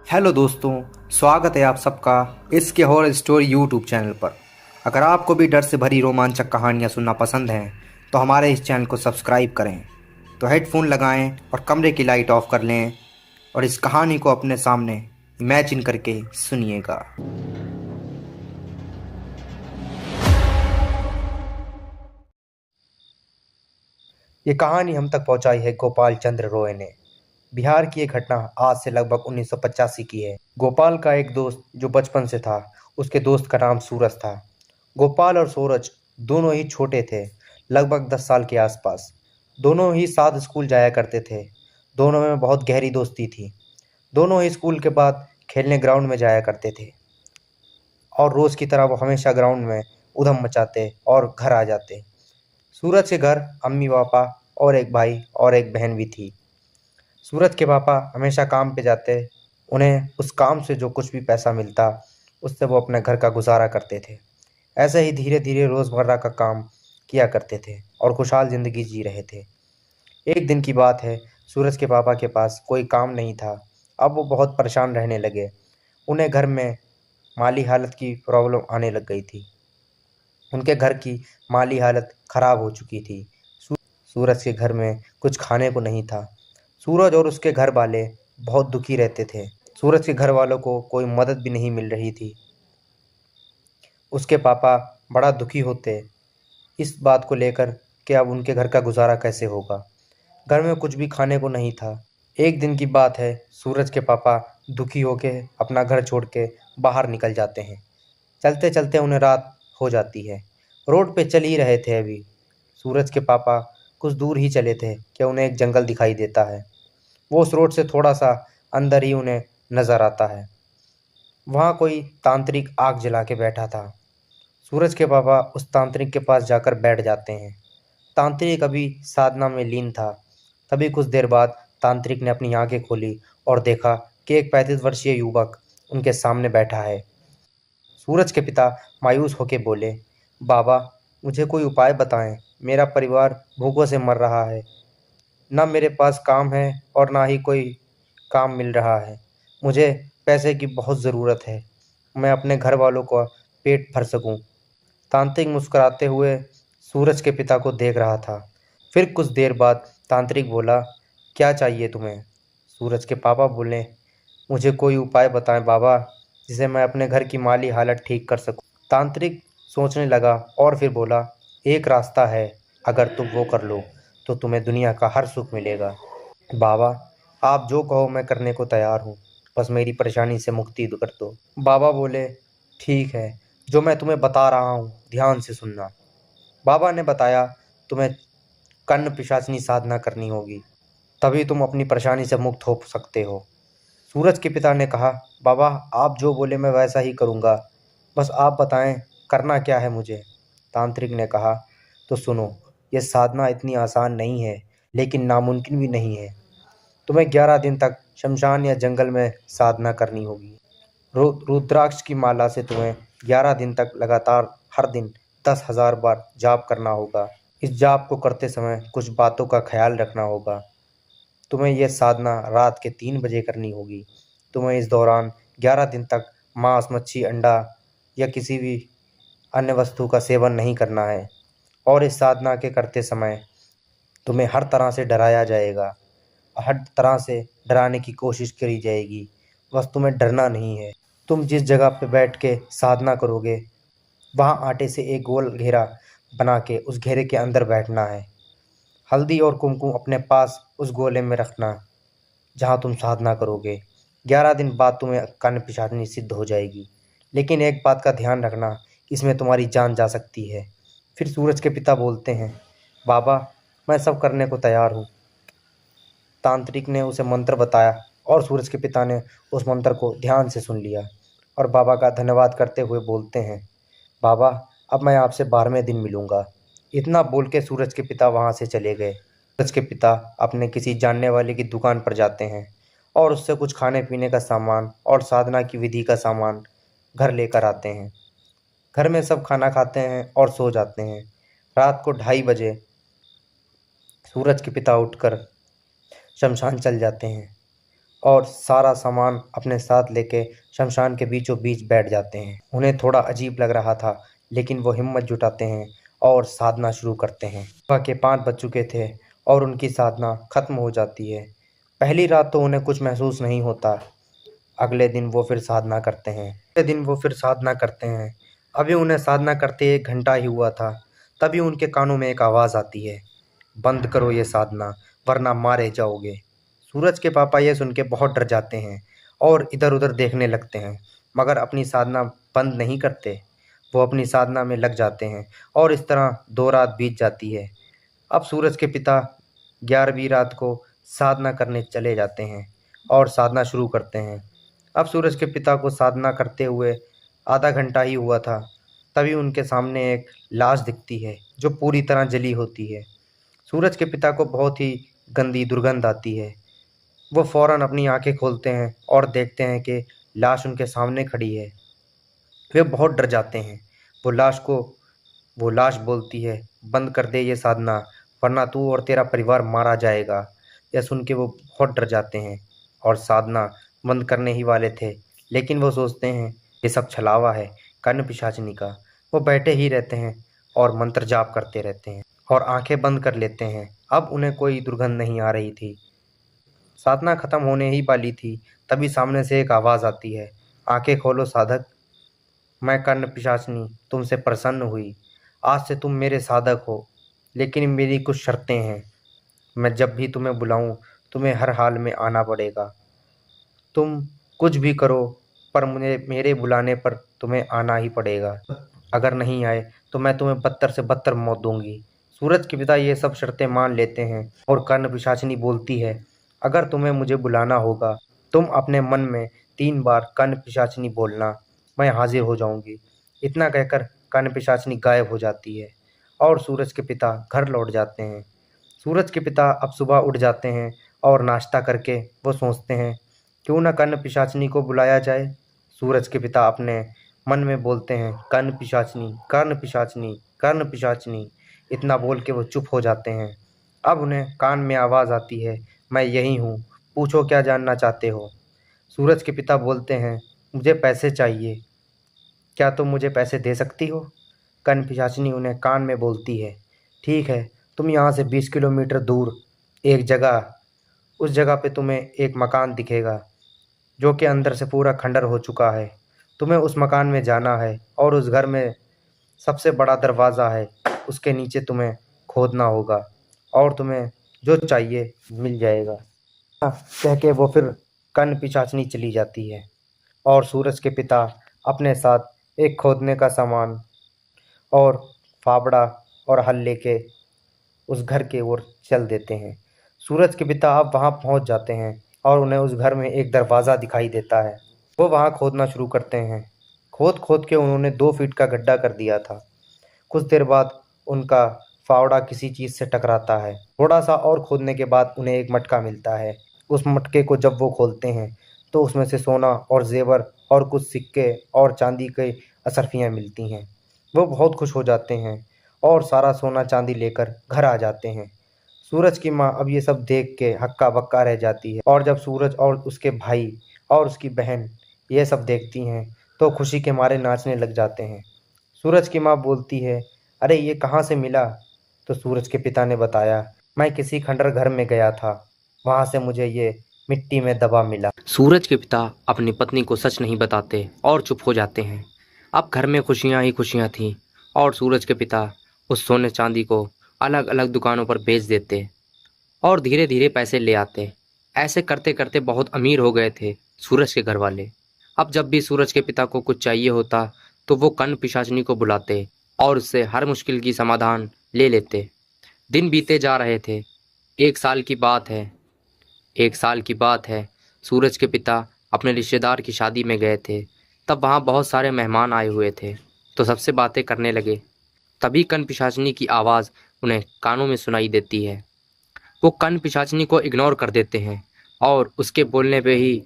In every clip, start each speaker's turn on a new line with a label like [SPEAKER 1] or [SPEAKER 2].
[SPEAKER 1] Hello दोस्तों, स्वागत है आप सबका इसके हॉरर स्टोरी यूट्यूब चैनल पर। अगर आपको भी डर से भरी रोमांचक कहानियाँ सुनना पसंद हैं तो हमारे इस चैनल को सब्सक्राइब करें। तो हेडफोन लगाएं और कमरे की लाइट ऑफ कर लें और इस कहानी को अपने सामने इमेजिन करके सुनिएगा। ये कहानी हम तक पहुंचाई है गोपाल चंद्र रॉय ने। बिहार की ये घटना आज से लगभग 1985 की है। गोपाल का एक दोस्त जो बचपन से था, उसके दोस्त का नाम सूरज था। गोपाल और सूरज दोनों ही छोटे थे, लगभग 10 साल के आसपास। दोनों ही साथ स्कूल जाया करते थे। दोनों में बहुत गहरी दोस्ती थी। दोनों ही स्कूल के बाद खेलने ग्राउंड में जाया करते थे और रोज की तरह वो हमेशा ग्राउंड में उधम मचाते और घर आ जाते। सूरज के घर अम्मी पापा और एक भाई और एक बहन भी थी। सूरज के पापा हमेशा काम पे जाते। उन्हें उस काम से जो कुछ भी पैसा मिलता, उससे वो अपने घर का गुजारा करते थे। ऐसे ही धीरे धीरे रोज़मर्रा का काम किया करते थे और खुशहाल ज़िंदगी जी रहे थे। एक दिन की बात है, सूरज के पापा के पास कोई काम नहीं था। अब वो बहुत परेशान रहने लगे। उन्हें घर में माली हालत की प्रॉब्लम आने लग गई थी। उनके घर की माली हालत ख़राब हो चुकी थी। सूरज के घर में कुछ खाने को नहीं था। सूरज और उसके घर वाले बहुत दुखी रहते थे। सूरज के घर वालों को कोई मदद भी नहीं मिल रही थी। उसके पापा बड़ा दुखी होते इस बात को लेकर कि अब उनके घर का गुजारा कैसे होगा। घर में कुछ भी खाने को नहीं था। एक दिन की बात है, सूरज के पापा दुखी होके अपना घर छोड़ के बाहर निकल जाते हैं। चलते चलते उन्हें रात हो जाती है। रोड पे चल ही रहे थे अभी। सूरज के पापा कुछ दूर ही चले थे कि उन्हें एक जंगल दिखाई देता है। वो उस रोड से थोड़ा सा अंदर ही उन्हें नज़र आता है। वहाँ कोई तांत्रिक आग जला के बैठा था। सूरज के पापा उस तांत्रिक के पास जाकर बैठ जाते हैं। तांत्रिक अभी साधना में लीन था। तभी कुछ देर बाद तांत्रिक ने अपनी आंखें खोली और देखा कि एक 35 वर्षीय युवक उनके सामने बैठा है। सूरज के पिता मायूस होकर बोले, बाबा, मुझे कोई उपाय बताएं। मेरा परिवार भूखों से मर रहा है। ना मेरे पास काम है और ना ही कोई काम मिल रहा है। मुझे पैसे की बहुत ज़रूरत है, मैं अपने घर वालों का पेट भर सकूं। तांत्रिक मुस्कुराते हुए सूरज के पिता को देख रहा था। फिर कुछ देर बाद तांत्रिक बोला, क्या चाहिए तुम्हें? सूरज के पापा बोले, मुझे कोई उपाय बताएं बाबा, जिसे मैं अपने घर की माली हालत ठीक कर सकूं। तांत्रिक सोचने लगा और फिर बोला, एक रास्ता है, अगर तुम वो कर लो तो तुम्हें दुनिया का हर सुख मिलेगा। बाबा, आप जो कहो मैं करने को तैयार हूँ, बस मेरी परेशानी से मुक्ति कर दो। बाबा बोले, ठीक है, जो मैं तुम्हें बता रहा हूँ ध्यान से सुनना। बाबा ने बताया, तुम्हें कर्ण पिशाचनी साधना करनी होगी, तभी तुम अपनी परेशानी से मुक्त हो सकते हो। सूरज के पिता ने कहा, बाबा आप जो बोले मैं वैसा ही करूँगा, बस आप बताएं करना क्या है मुझे। तांत्रिक ने कहा, तो सुनो, यह साधना इतनी आसान नहीं है, लेकिन नामुमकिन भी नहीं है। तुम्हें 11 दिन तक शमशान या जंगल में साधना करनी होगी। रुद्राक्ष की माला से तुम्हें 11 दिन तक लगातार हर दिन 10,000 बार जाप करना होगा। इस जाप को करते समय कुछ बातों का ख्याल रखना होगा। तुम्हें यह साधना रात के 3 बजे करनी होगी। तुम्हें इस दौरान 11 दिन तक मांस, मच्छी, अंडा या किसी भी अन्य वस्तु का सेवन नहीं करना है। और इस साधना के करते समय तुम्हें हर तरह से डराया जाएगा, हर तरह से डराने की कोशिश करी जाएगी, बस तुम्हें डरना नहीं है। तुम जिस जगह पे बैठ के साधना करोगे, वहाँ आटे से एक गोल घेरा बना के उस घेरे के अंदर बैठना है। हल्दी और कुमकुम अपने पास उस गोले में रखना जहाँ तुम साधना करोगे। 11 दिन बाद तुम्हें कर्ण पिशाचनी सिद्ध हो जाएगी, लेकिन एक बात का ध्यान रखना, इसमें तुम्हारी जान जा सकती है। फिर सूरज के पिता बोलते हैं, बाबा मैं सब करने को तैयार हूँ। तांत्रिक ने उसे मंत्र बताया और सूरज के पिता ने उस मंत्र को ध्यान से सुन लिया और बाबा का धन्यवाद करते हुए बोलते हैं, बाबा अब मैं आपसे 12वें दिन मिलूँगा। इतना बोल के सूरज के पिता वहाँ से चले गए। सूरज के पिता अपने किसी जानने वाले की दुकान पर जाते हैं और उससे कुछ खाने पीने का सामान और साधना की विधि का सामान घर लेकर आते हैं। घर में सब खाना खाते हैं और सो जाते हैं। रात को 2:30 बजे सूरज के पिता उठकर शमशान चल जाते हैं और सारा सामान अपने साथ लेके शमशान के बीचों बीच बैठ जाते हैं। उन्हें थोड़ा अजीब लग रहा था, लेकिन वो हिम्मत जुटाते हैं और साधना शुरू करते हैं। सुबह के 5 बज चुके थे और उनकी साधना खत्म हो जाती है। पहली रात तो उन्हें कुछ महसूस नहीं होता। अगले दिन वो फिर साधना करते हैं। अभी उन्हें साधना करते 1 घंटा ही हुआ था, तभी उनके कानों में एक आवाज़ आती है, बंद करो ये साधना वरना मारे जाओगे। सूरज के पापा ये सुन के बहुत डर जाते हैं और इधर उधर देखने लगते हैं, मगर अपनी साधना बंद नहीं करते। वो अपनी साधना में लग जाते हैं और इस तरह 2 रात बीत जाती है। अब सूरज के पिता 11वीं रात को साधना करने चले जाते हैं और साधना शुरू करते हैं। अब सूरज के पिता को साधना करते हुए आधा घंटा ही हुआ था, तभी उनके सामने एक लाश दिखती है जो पूरी तरह जली होती है। सूरज के पिता को बहुत ही गंदी दुर्गंध आती है। वो फौरन अपनी आंखें खोलते हैं और देखते हैं कि लाश उनके सामने खड़ी है। वे बहुत डर जाते हैं। वो लाश बोलती है, बंद कर दे ये साधना वरना तू और तेरा परिवार मारा जाएगा। यह सुन के वो बहुत डर जाते हैं और साधना बंद करने ही वाले थे, लेकिन वो सोचते हैं ये सब छलावा है कर्ण पिशाचिनी का। वो बैठे ही रहते हैं और मंत्र जाप करते रहते हैं और आंखें बंद कर लेते हैं। अब उन्हें कोई दुर्गंध नहीं आ रही थी। साधना खत्म होने ही वाली थी, तभी सामने से एक आवाज़ आती है, आंखें खोलो साधक, मैं कर्ण पिशाचिनी तुमसे प्रसन्न हुई। आज से तुम मेरे साधक हो, लेकिन मेरी कुछ शर्तें हैं। मैं जब भी तुम्हें बुलाऊं तुम्हें हर हाल में आना पड़ेगा। तुम कुछ भी करो पर मुझे मेरे बुलाने पर तुम्हें आना ही पड़ेगा। अगर नहीं आए तो मैं तुम्हें बदतर से बदतर मौत दूंगी। सूरज के पिता ये सब शर्तें मान लेते हैं और कर्ण पिशाचिनी बोलती है, अगर तुम्हें मुझे बुलाना होगा तुम अपने मन में 3 बार कर्ण पिशाचिनी बोलना, मैं हाजिर हो जाऊंगी। इतना कहकर कर्ण पिशाचिनी गायब हो जाती है और सूरज के पिता घर लौट जाते हैं। सूरज के पिता अब सुबह उठ जाते हैं और नाश्ता करके वो सोचते हैं क्यों ना कर्ण पिशाचिनी को बुलाया जाए। सूरज के पिता अपने मन में बोलते हैं, कर्ण पिशाचिनी, कर्ण पिशाचिनी, कर्ण पिशाचिनी। इतना बोल के वो चुप हो जाते हैं। अब उन्हें कान में आवाज़ आती है, मैं यही हूँ, पूछो क्या जानना चाहते हो। सूरज के पिता बोलते हैं, मुझे पैसे चाहिए, क्या तुम मुझे पैसे दे सकती हो। कर्ण पिशाचिनी उन्हें कान में बोलती है, ठीक है, तुम यहाँ से 20 किलोमीटर दूर एक जगह उस जगह पे तुम्हें एक मकान दिखेगा जो कि अंदर से पूरा खंडर हो चुका है। तुम्हें उस मकान में जाना है और उस घर में सबसे बड़ा दरवाज़ा है, उसके नीचे तुम्हें खोदना होगा और तुम्हें जो चाहिए मिल जाएगा। कह के वो फिर कर्ण पिशाचिनी चली जाती है और सूरज के पिता अपने साथ एक खोदने का सामान और फावड़ा और हल लेके उस घर के ओर चल देते हैं। सूरज के पिता अब वहाँ पहुँच जाते हैं और उन्हें उस घर में एक दरवाज़ा दिखाई देता है। वो वहाँ खोदना शुरू करते हैं। खोद खोद के उन्होंने 2 फीट का गड्ढा कर दिया था। कुछ देर बाद उनका फावड़ा किसी चीज़ से टकराता है। थोड़ा सा और खोदने के बाद उन्हें एक मटका मिलता है। उस मटके को जब वो खोलते हैं तो उसमें से सोना और जेवर और कुछ सिक्के और चांदी के अशर्फियाँ मिलती हैं। वो बहुत खुश हो जाते हैं और सारा सोना चांदी लेकर घर आ जाते हैं। सूरज की माँ अब ये सब देख के हक्का बक्का रह जाती है और जब सूरज और उसके भाई और उसकी बहन ये सब देखती हैं तो खुशी के मारे नाचने लग जाते हैं। सूरज की माँ बोलती है, अरे ये कहाँ से मिला। तो सूरज के पिता ने बताया, मैं किसी खंडर घर में गया था, वहाँ से मुझे ये मिट्टी में दबा मिला। सूरज के पिता अपनी पत्नी को सच नहीं बताते और चुप हो जाते हैं। अब घर में खुशियाँ ही खुशियाँ थीं और सूरज के पिता उस सोने चांदी को अलग अलग दुकानों पर बेच देते और धीरे धीरे पैसे ले आते। ऐसे करते करते बहुत अमीर हो गए थे सूरज के घर वाले। अब जब भी सूरज के पिता को कुछ चाहिए होता तो वो कर्ण पिशाचिनी को बुलाते और उससे हर मुश्किल की समाधान ले लेते। दिन बीते जा रहे थे। एक साल की बात है, सूरज के पिता अपने रिश्तेदार की शादी में गए थे। तब वहाँ बहुत सारे मेहमान आए हुए थे तो सबसे बातें करने लगे। तभी कर्ण पिशाचिनी की आवाज़ उन्हें कानों में सुनाई देती है। वो कर्ण पिशाचिनी को इग्नोर कर देते हैं और उसके बोलने पे ही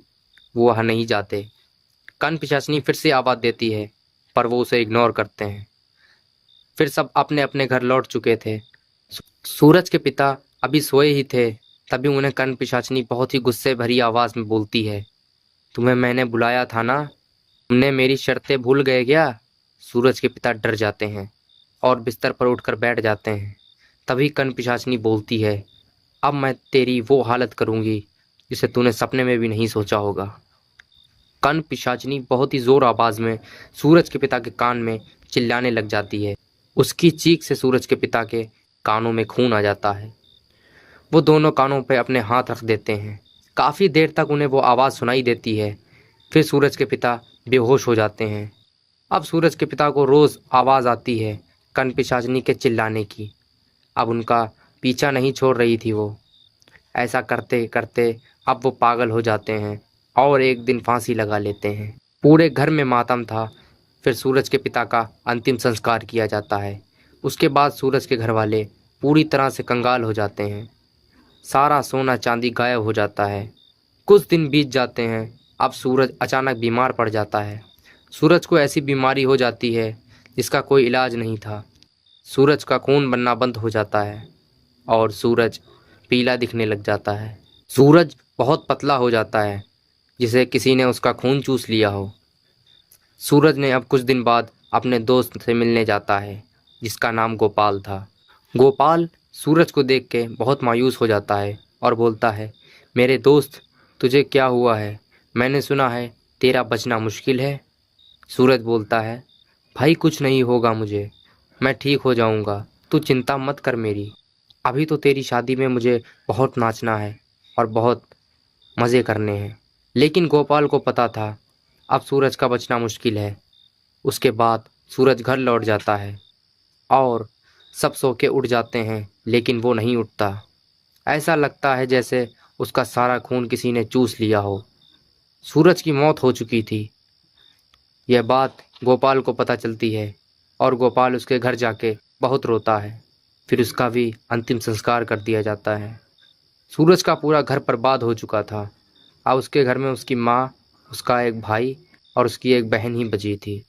[SPEAKER 1] वो वहाँ नहीं जाते। कर्ण पिशाचिनी फिर से आवाज़ देती है पर वो उसे इग्नोर करते हैं। फिर सब अपने अपने घर लौट चुके थे। सूरज के पिता अभी सोए ही थे
[SPEAKER 2] तभी उन्हें कर्ण पिशाचिनी बहुत ही गुस्से भरी आवाज में बोलती है, तुम्हें मैंने बुलाया था ना, तुमने मेरी शर्तें भूल गए क्या? सूरज के पिता डर जाते हैं और बिस्तर पर उठकर बैठ जाते हैं। तभी कर्ण पिशाचिनी बोलती है, अब मैं तेरी वो हालत करूंगी जिसे तूने सपने में भी नहीं सोचा होगा। कर्ण पिशाचिनी बहुत ही जोर आवाज में सूरज के पिता के कान में चिल्लाने लग जाती है। उसकी चीख से सूरज के पिता के कानों में खून आ जाता है। वो दोनों कानों पे अपने हाथ रख देते हैं। काफी देर तक उन्हें वो आवाज सुनाई देती है। फिर सूरज के पिता बेहोश हो जाते हैं। अब सूरज के पिता को रोज आवाज आती है कर्ण पिशाचिनी के चिल्लाने की। अब उनका पीछा नहीं छोड़ रही थी वो। ऐसा करते करते अब वो पागल हो जाते हैं और एक दिन फांसी लगा लेते हैं। पूरे घर में मातम था। फिर सूरज के पिता का अंतिम संस्कार किया जाता है। उसके बाद सूरज के घर वाले पूरी तरह से कंगाल हो जाते हैं। सारा सोना चांदी गायब हो जाता है। कुछ दिन बीत जाते हैं। अब सूरज अचानक बीमार पड़ जाता है। सूरज को ऐसी बीमारी हो जाती है जिसका कोई इलाज नहीं था। सूरज का खून बनना बंद हो जाता है और सूरज पीला दिखने लग जाता है। सूरज बहुत पतला हो जाता है, जिसे किसी ने उसका खून चूस लिया हो। सूरज ने अब कुछ दिन बाद अपने दोस्त से मिलने जाता है जिसका नाम गोपाल था। गोपाल सूरज को देख के बहुत मायूस हो जाता है और बोलता है, मेरे दोस्त, तुझे क्या हुआ है? मैंने सुना है तेरा बचना मुश्किल है। सूरज बोलता है, भाई कुछ नहीं होगा मुझे, मैं ठीक हो जाऊंगा, तू चिंता मत कर मेरी। अभी तो तेरी शादी में मुझे बहुत नाचना है और बहुत मज़े करने हैं। लेकिन गोपाल को पता था अब सूरज का बचना मुश्किल है। उसके बाद सूरज घर लौट जाता है और सब सो के उठ जाते हैं, लेकिन वो नहीं उठता। ऐसा लगता है जैसे उसका सारा खून किसी ने चूस लिया हो। सूरज की मौत हो चुकी थी। यह बात गोपाल को पता चलती है और गोपाल उसके घर जाके बहुत रोता है। फिर उसका भी अंतिम संस्कार कर दिया जाता है। सूरज का पूरा घर बर्बाद हो चुका था। अब उसके घर में उसकी माँ, उसका एक भाई और उसकी एक बहन ही बची थी।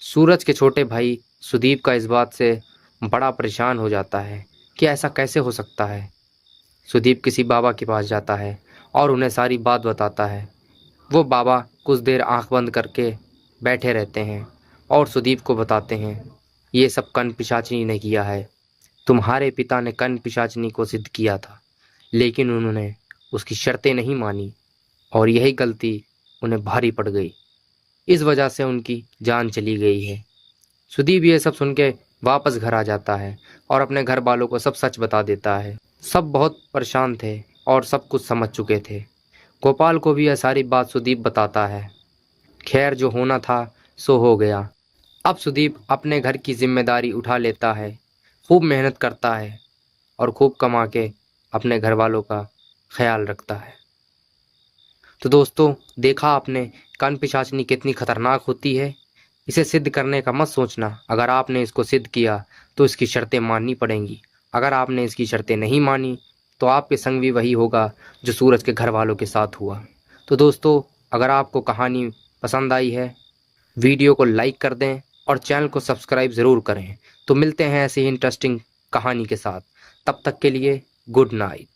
[SPEAKER 2] सूरज के छोटे भाई सुदीप का इस बात से बड़ा परेशान हो जाता है कि ऐसा कैसे हो सकता है। सुदीप किसी बाबा के पास जाता है और उन्हें सारी बात बताता है। वो बाबा कुछ देर आंख बंद करके बैठे रहते हैं और सुदीप को बताते हैं, ये सब कर्ण पिशाचिनी ने किया है। तुम्हारे पिता ने कर्ण पिशाचिनी को सिद्ध किया था, लेकिन उन्होंने उसकी शर्तें नहीं मानी और यही गलती उन्हें भारी पड़ गई। इस वजह से उनकी जान चली गई है। सुदीप ये सब सुन के वापस घर आ जाता है और अपने घर वालों को सब सच बता देता है। सब बहुत परेशान थे और सब कुछ समझ चुके थे। गोपाल को भी यह सारी बात सुदीप बताता है। खैर, जो होना था सो हो गया। अब सुदीप अपने घर की जिम्मेदारी उठा लेता है, खूब मेहनत करता है और खूब कमा के अपने घर वालों का ख्याल रखता है। तो दोस्तों, देखा आपने कर्ण पिशाचिनी कितनी खतरनाक होती है। इसे सिद्ध करने का मत सोचना। अगर आपने इसको सिद्ध किया तो इसकी शर्तें माननी पड़ेंगी। अगर आपने इसकी शर्तें नहीं मानी तो आपके संग भी वही होगा जो सूरज के घर वालों के साथ हुआ। तो दोस्तों, अगर आपको कहानी पसंद आई है, वीडियो को लाइक कर दें और चैनल को सब्सक्राइब ज़रूर करें। तो मिलते हैं ऐसी ही इंटरेस्टिंग कहानी के साथ। तब तक के लिए गुड नाइट।